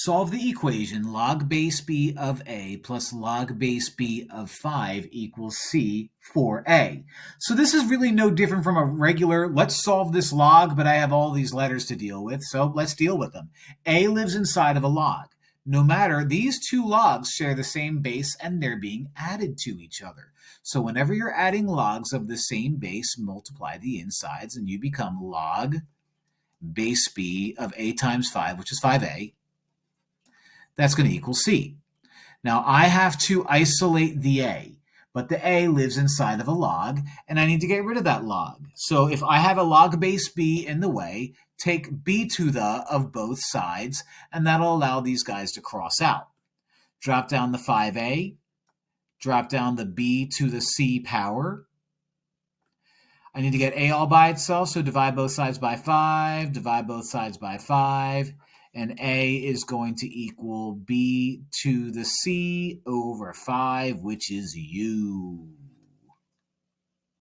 Solve the equation log base b of a plus log base b of 5 equals c for a. So this is really no different from a regular, let's solve this log, but I have all these letters to deal with, so let's deal with them. A lives inside of a log. No matter, these two logs share the same base and they're being added to each other. So whenever you're adding logs of the same base, multiply the insides and you become log base b of a times 5, which is 5a. That's going to equal c. Now I have to isolate the a, but the a lives inside of a log, and I need to get rid of that log. So if I have a log base b in the way, take b to the of both sides, and that'll allow these guys to cross out. Drop down the 5a, drop down the b to the c power. I need to get a all by itself, so divide both sides by 5, divide both sides by 5, and a is going to equal b to the c over 5, which is u.